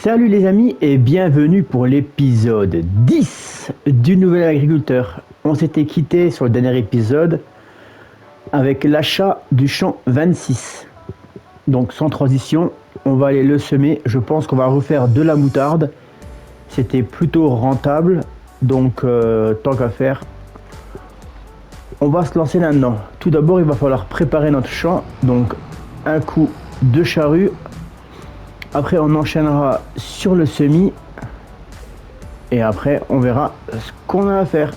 Salut les amis et bienvenue pour l'épisode 10 du Nouvel Agriculteur. On s'était quitté sur le dernier épisode avec l'achat du champ 26. Donc sans transition, on va aller le semer. Je pense qu'on va refaire de la moutarde. C'était plutôt rentable, donc tant qu'à faire, on va se lancer là-dedans. Tout d'abord, il va falloir préparer notre champ. Donc un coup de charrue. Après, on enchaînera sur le semis. Et après, on verra ce qu'on a à faire.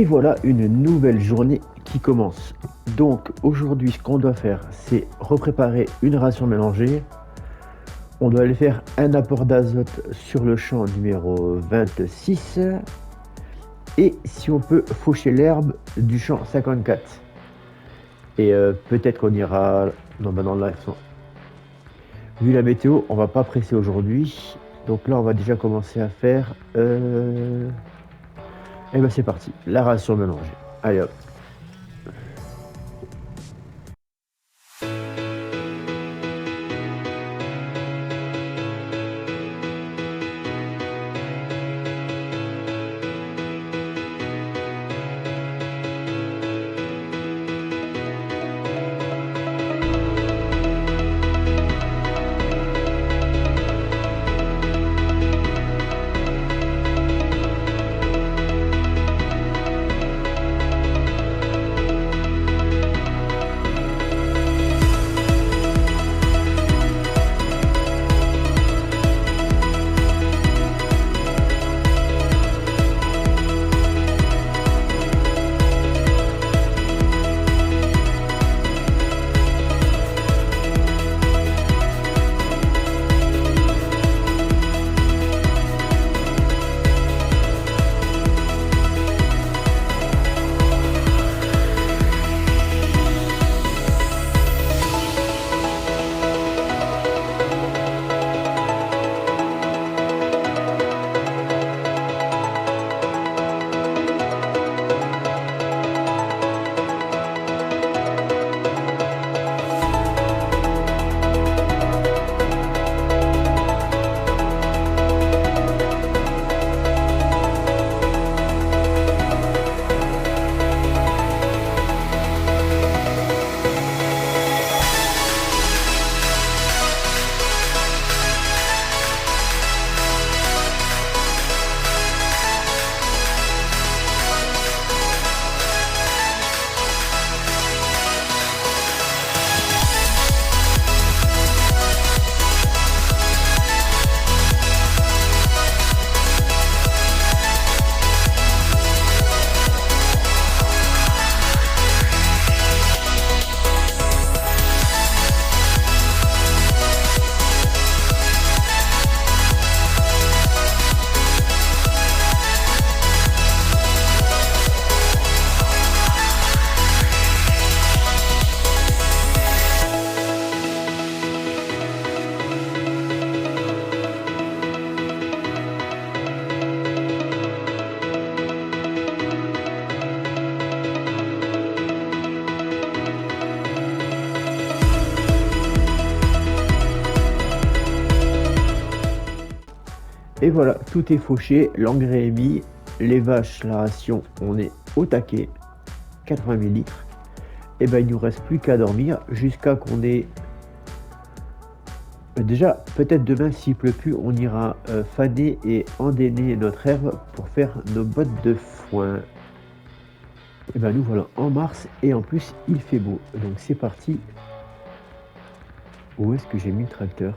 Et voilà une nouvelle journée qui commence. Donc aujourd'hui, ce qu'on doit faire, c'est repréparer une ration mélangée. On doit aller faire un apport d'azote sur le champ numéro 26. Et si on peut faucher l'herbe du champ 54. Et peut-être qu'on ira... Non, bah non, là, vu la météo, on va pas presser aujourd'hui. Donc là, on va déjà commencer à faire... Et ben c'est parti, la ration mélangée. Allez hop. Et voilà, tout est fauché, l'engrais est mis, les vaches, la ration, on est au taquet, 80 000 litres. Et ben il nous reste plus qu'à dormir jusqu'à qu'on ait... Déjà, peut-être demain, s'il pleut plus, on ira faner et endéner notre herbe pour faire nos bottes de foin. Et ben nous voilà en mars et en plus il fait beau. Donc c'est parti. Où est-ce que j'ai mis le tracteur?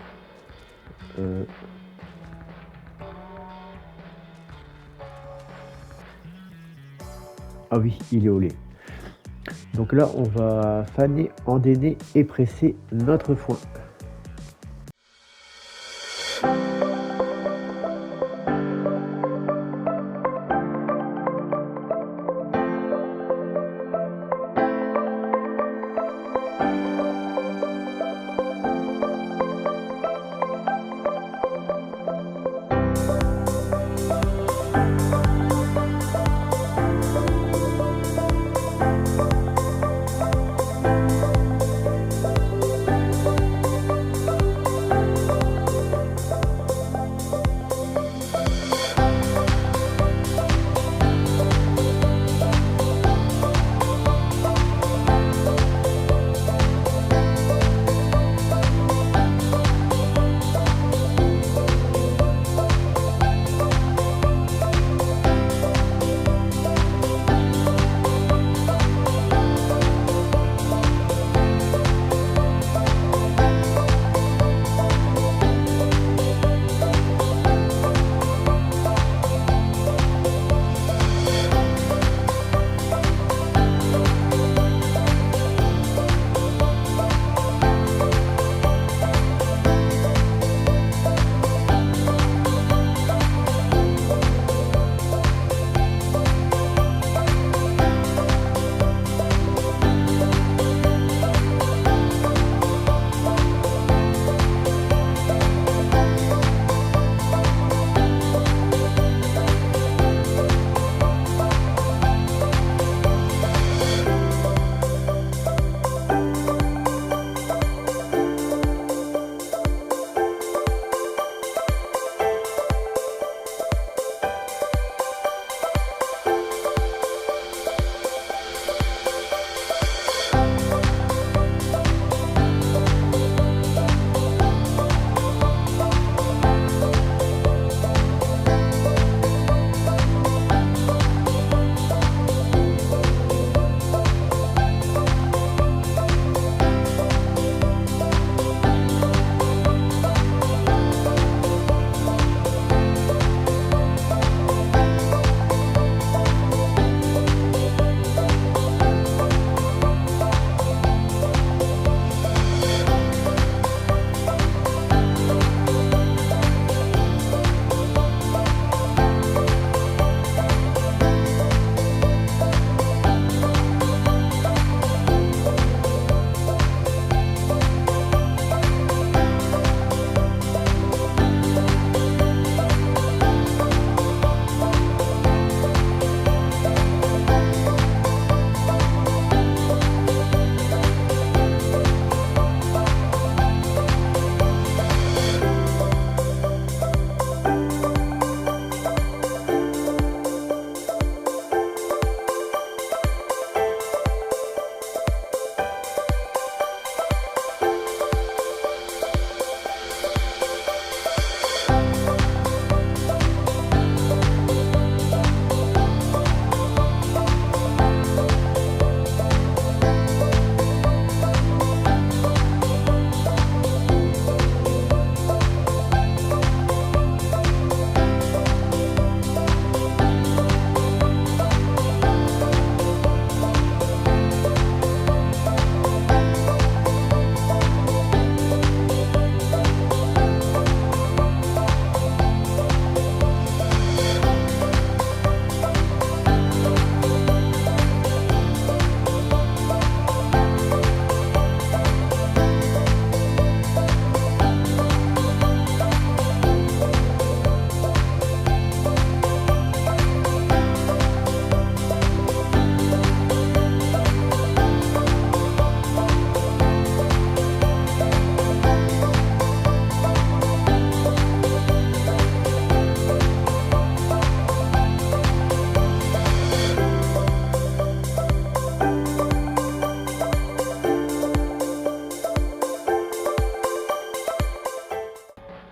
Ah oui, il est au lait. Donc là, on va faner, endéner et presser notre foin.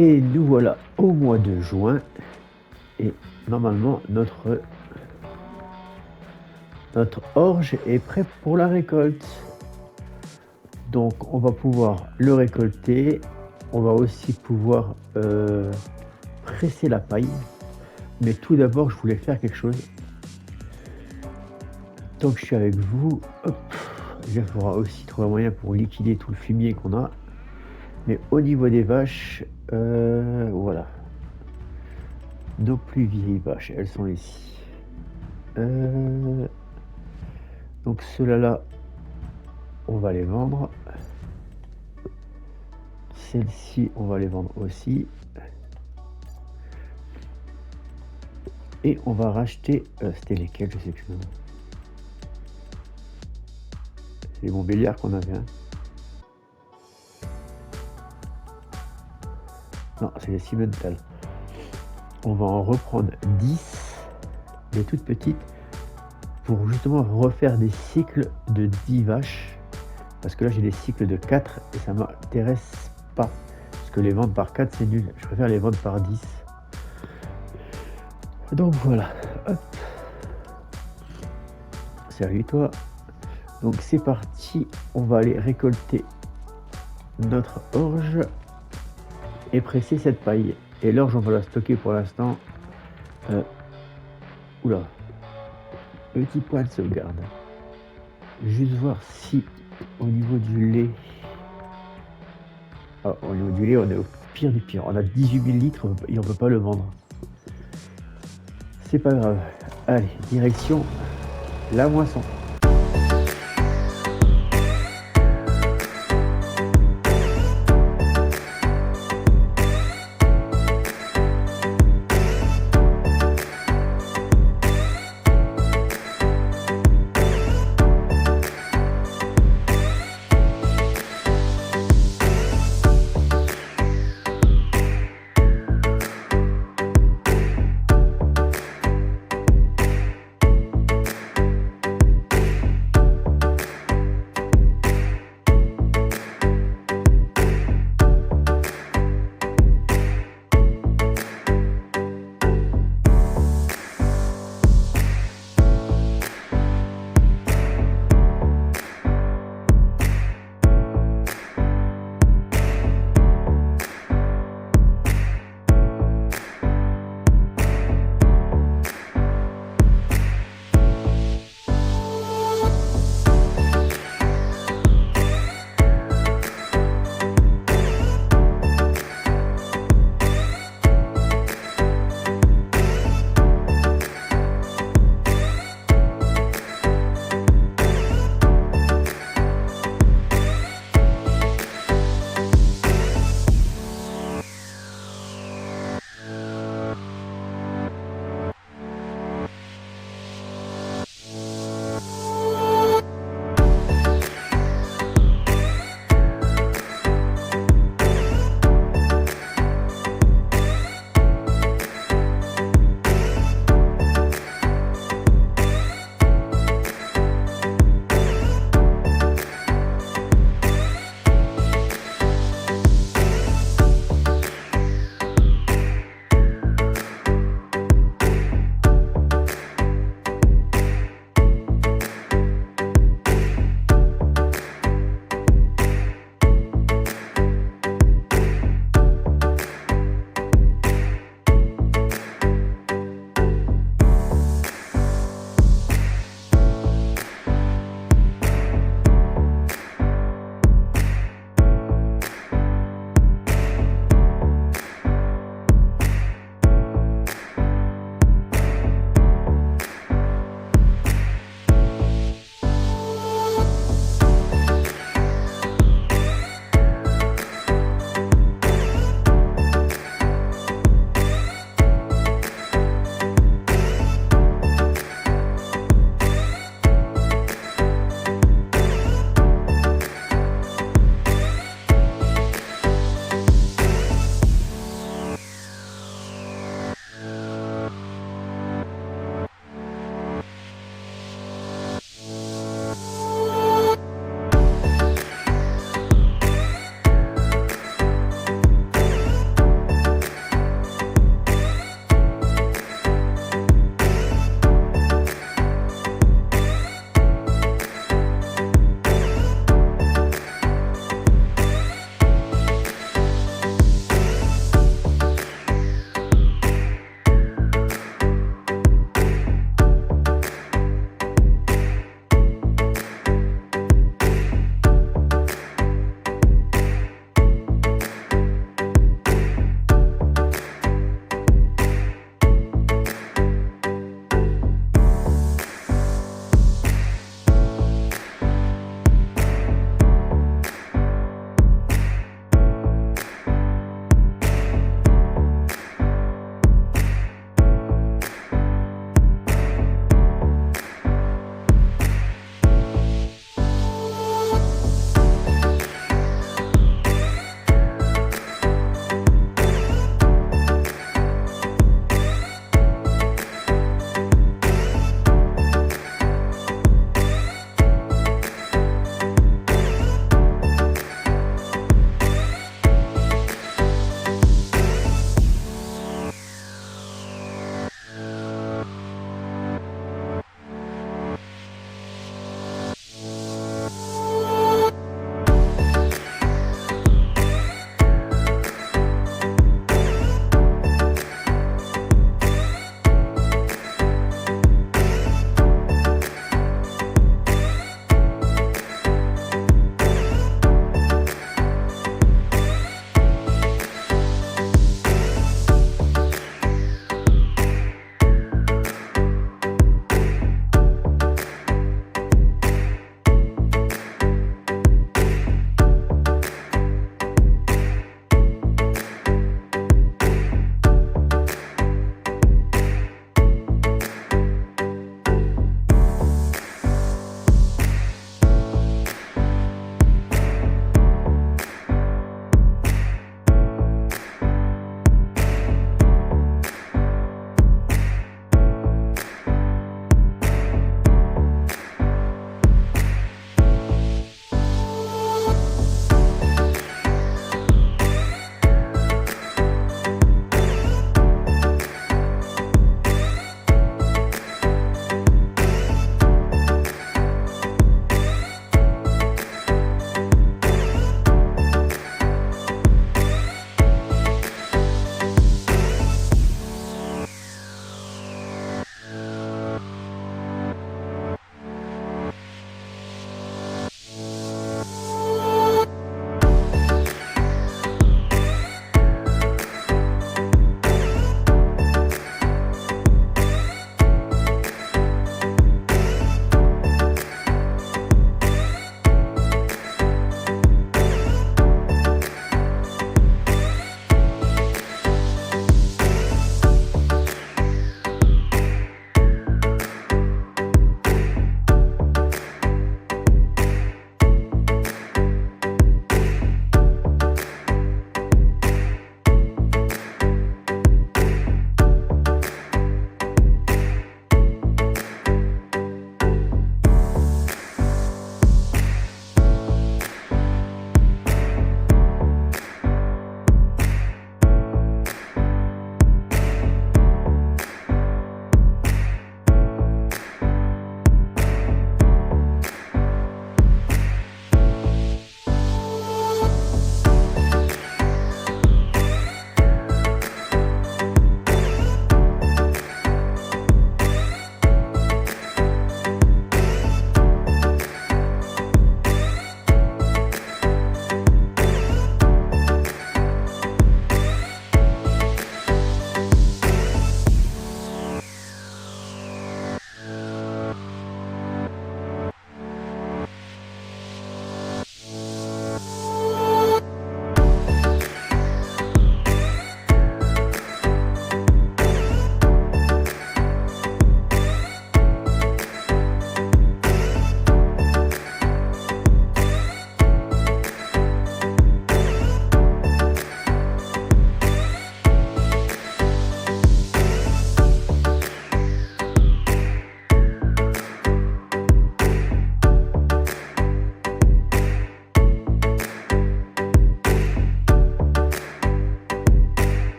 Et nous voilà au mois de juin. Et normalement, notre orge est prêt pour la récolte. Donc on va pouvoir le récolter. On va aussi pouvoir presser la paille. Mais tout d'abord, je voulais faire quelque chose. Tant que je suis avec vous, hop, il faudra aussi trouver un moyen pour liquider tout le fumier qu'on a. Mais au niveau des vaches, voilà. Nos plus vieilles vaches, elles sont ici. Donc ceux-là, on va les vendre. Celles-ci, on va les vendre aussi. Et on va racheter... c'était lesquels, je sais plus. C'est les Montbéliards qu'on avait. Hein. Non, c'est les Cimental. On va en reprendre 10, des toutes petites, pour justement refaire des cycles de 10 vaches. Parce que là, j'ai des cycles de 4 et ça m'intéresse pas. Parce que les vendre par 4, c'est nul. Je préfère les vendre par 10. Donc voilà. Hop. Salut toi. Donc c'est parti. On va aller récolter notre orge et presser cette paille. Et l'orge, on va la stocker pour l'instant. Oula. Petit point de sauvegarde. Juste voir si au niveau du lait... Ah, au niveau du lait, on est au pire du pire. On a 18 000 litres et on peut pas le vendre. C'est pas grave. Allez, direction la moisson.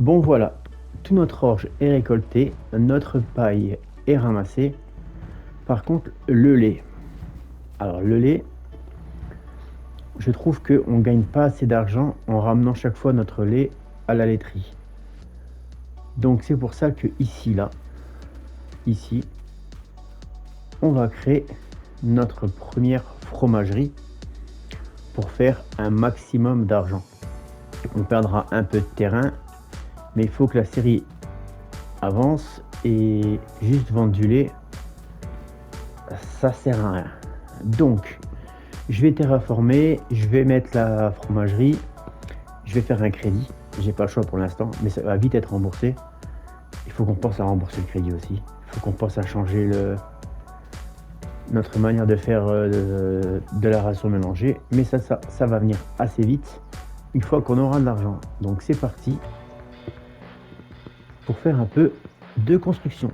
Bon voilà, tout notre orge est récolté, notre paille est ramassée. Par contre, le lait. Alors le lait, je trouve qu'on ne gagne pas assez d'argent en ramenant chaque fois notre lait à la laiterie. Donc c'est pour ça que ici, on va créer notre première fromagerie pour faire un maximum d'argent. On perdra un peu de terrain, mais il faut que la série avance et juste vendre du lait, ça sert à rien. Donc, je vais terraformer, je vais mettre la fromagerie, je vais faire un crédit. J'ai pas le choix pour l'instant, mais ça va vite être remboursé. Il faut qu'on pense à rembourser le crédit aussi. Il faut qu'on pense à changer notre manière de faire de la ration mélangée. Mais ça va venir assez vite une fois qu'on aura de l'argent. Donc c'est parti pour faire un peu de construction.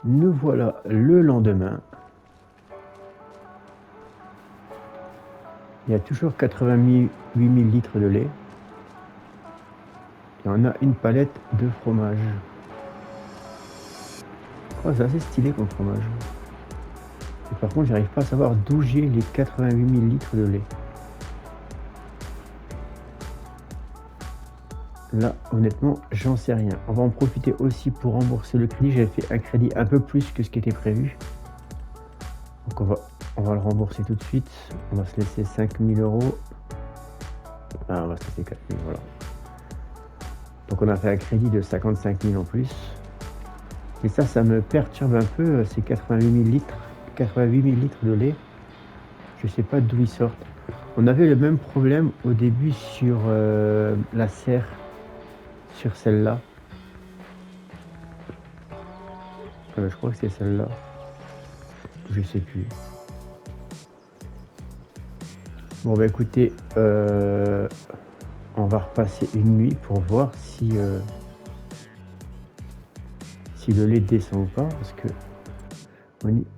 Nous voilà le lendemain. Il y a toujours 88 000 litres de lait. Et on a une palette de fromage. Oh, c'est assez stylé comme fromage. Et par contre, j'arrive pas à savoir d'où j'ai les 88 000 litres de lait. Là, honnêtement, j'en sais rien. On va en profiter aussi pour rembourser le crédit. J'avais fait un crédit un peu plus que ce qui était prévu. Donc on va le rembourser tout de suite. On va se laisser 5 000 euros. Ah, on va se laisser 4 000, voilà. Donc on a fait un crédit de 55 000 en plus. Et ça me perturbe un peu, ces 88 000 litres. 88 000 litres de lait. Je sais pas d'où ils sortent. On avait le même problème au début sur la serre. Sur celle-là. Je crois que c'est celle-là. Je sais plus. Bon bah écoutez, on va repasser une nuit pour voir si le lait descend ou pas, parce que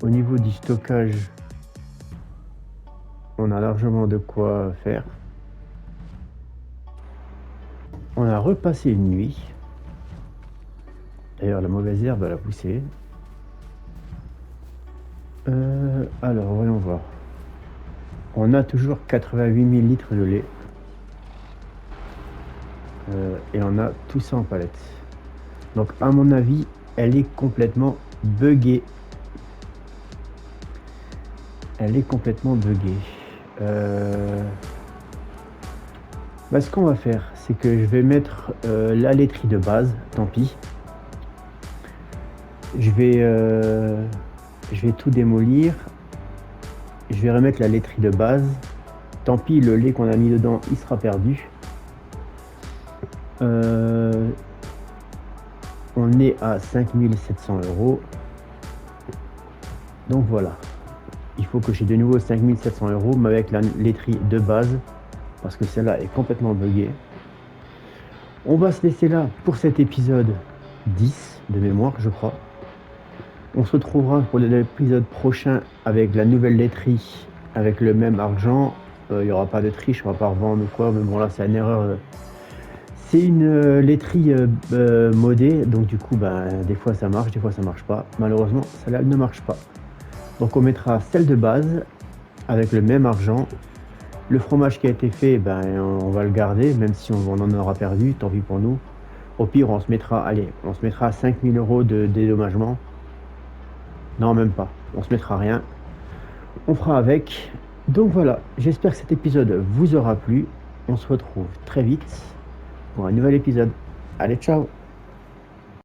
au niveau du stockage, on a largement de quoi faire. On a repassé une nuit. D'ailleurs, la mauvaise herbe, elle a poussé. Alors, voyons voir. On a toujours 88 000 litres de lait. Et on a tout ça en palette. Donc, à mon avis, elle est complètement buggée. Elle est complètement buggée. Bah, ce qu'on va faire, c'est que je vais mettre la laiterie de base, tant pis. Je vais tout démolir. Je vais remettre la laiterie de base. Tant pis, le lait qu'on a mis dedans, il sera perdu. On est à 5700 €. Donc voilà. Il faut que j'ai de nouveau 5700 €, mais avec la laiterie de base, parce que celle-là est complètement buggée. On va se laisser là pour cet épisode 10 de mémoire, je crois. On se retrouvera pour l'épisode prochain avec la nouvelle laiterie, avec le même argent. Il n'y aura pas de triche, on va pas revendre ou quoi, mais bon là c'est une erreur. C'est une laiterie modée, donc du coup des fois ça marche, des fois ça marche pas. Malheureusement, celle-là ne marche pas. Donc on mettra celle de base avec le même argent. Le fromage qui a été fait, on va le garder, même si on en aura perdu, tant pis pour nous. Au pire, on se mettra à 5000 € de dédommagement. Non, même pas. On se mettra à rien. On fera avec. Donc voilà, j'espère que cet épisode vous aura plu. On se retrouve très vite pour un nouvel épisode. Allez, ciao!